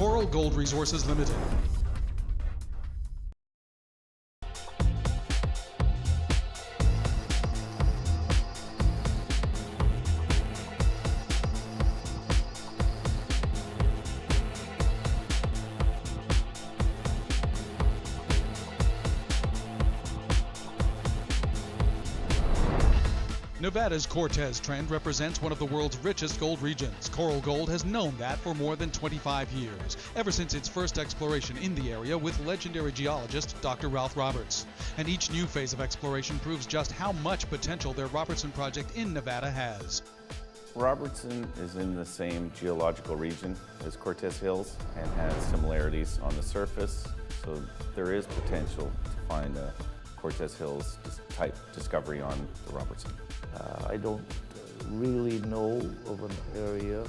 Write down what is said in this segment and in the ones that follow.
Coral Gold Resources Limited. Nevada's Cortez Trend represents one of the world's richest gold regions. Coral Gold has known that for more than 25 years, ever since its first exploration in the area with legendary geologist Dr. Ralph Roberts. And each new phase of exploration proves just how much potential their Robertson project in Nevada has. Robertson is in the same geological region as Cortez Hills and has similarities on the surface, so there is potential to find a Cortez Hills type discovery on the Robertson. I don't really know of an area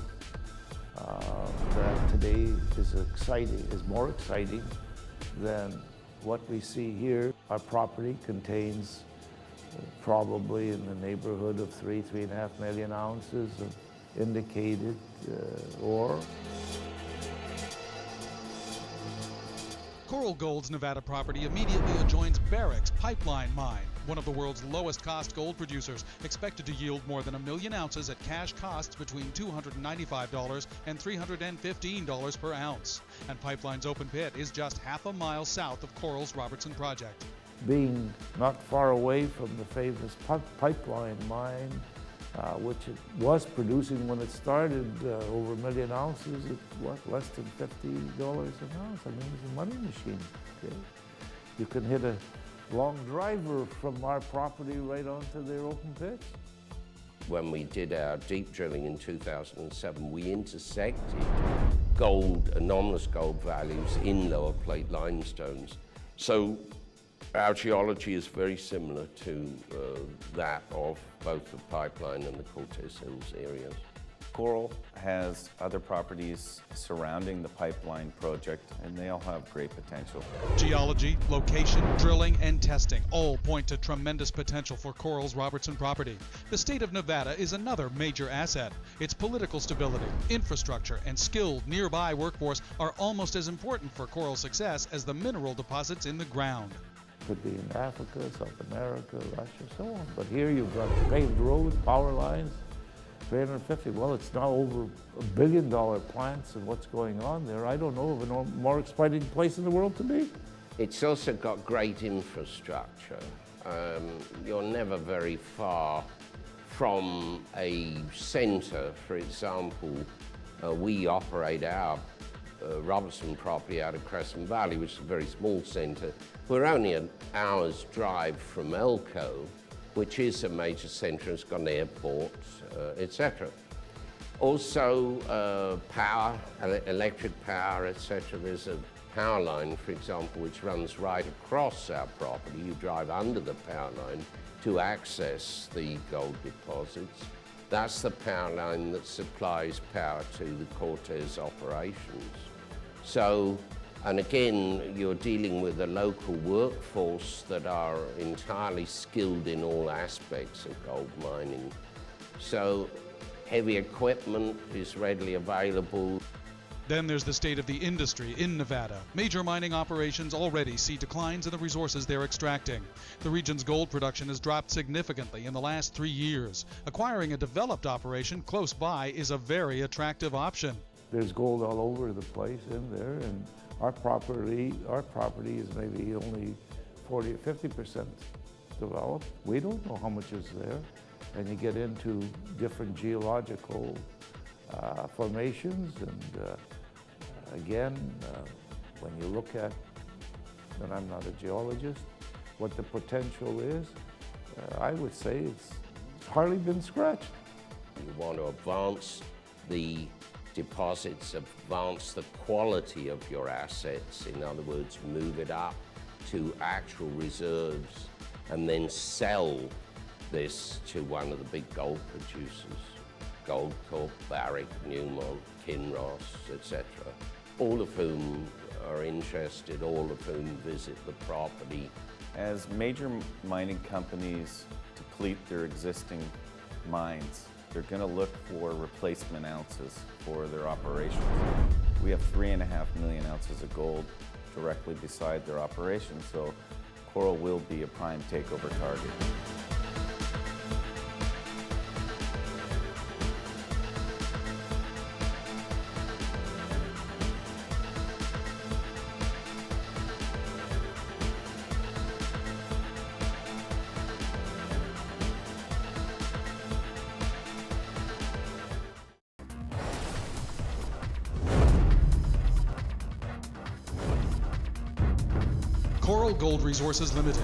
that today is more exciting than what we see here. Our property contains probably in the neighborhood of 3.5 million ounces of indicated ore. Coral Gold's Nevada property immediately adjoins Barrick's Pipeline Mine, one of the world's lowest cost gold producers, expected to yield more than 1 million ounces at cash costs between $295 and $315 per ounce. And Pipeline's open pit is just half a mile south of Coral's Robertson project. Being not far away from the famous Pipeline Mine, which it was producing when it started over 1 million ounces at less than $50 an ounce. I mean, it's a money machine. Okay? You can hit a long driver from our property right onto their open pits. When we did our deep drilling in 2007, we intersected gold, anomalous gold values in lower plate limestones. So our geology is very similar to that of both the Pipeline and the Cortez Hills areas. Coral has other properties surrounding the Pipeline project, and they all have great potential. Geology, location, drilling, and testing all point to tremendous potential for Coral's Robertson property. The state of Nevada is another major asset. Its political stability, infrastructure, and skilled nearby workforce are almost as important for Coral's success as the mineral deposits in the ground. Could be in Africa, South America, Russia, so on. But here you've got paved roads, power lines, 350. Well, it's now over $1 billion plants and what's going on there. I don't know of a more exciting place in the world to be. It's also got great infrastructure. You're never very far from a center. For example, we operate our Robertson property out of Crescent Valley, which is a very small center. We're only an hour's drive from Elko, which is a major center. It's got an airport, etc. Also, power, electric power, etc. There's a power line, for example, which runs right across our property. You drive under the power line to access the gold deposits. That's the power line that supplies power to the Cortez operations. So, and again, you're dealing with a local workforce that are entirely skilled in all aspects of gold mining. So, heavy equipment is readily available. Then there's the state of the industry in Nevada. Major mining operations already see declines in the resources they're extracting. The region's gold production has dropped significantly in the last 3 years. Acquiring a developed operation close by is a very attractive option. There's gold all over the place in there, and our property is maybe only 40 or 50% developed. We don't know how much is there. And you get into different geological formations, and again, when you look at, and I'm not a geologist, what the potential is, I would say it's hardly been scratched. You want to advance the deposits, advance the quality of your assets. In other words, move it up to actual reserves and then sell this to one of the big gold producers, Goldcorp, Barrick, Newmont, Kinross, etc., all of whom are interested, all of whom visit the property. As major mining companies deplete their existing mines, they're going to look for replacement ounces for their operations. We have 3.5 million ounces of gold directly beside their operation, so Coral will be a prime takeover target. Coral Gold Resources Limited,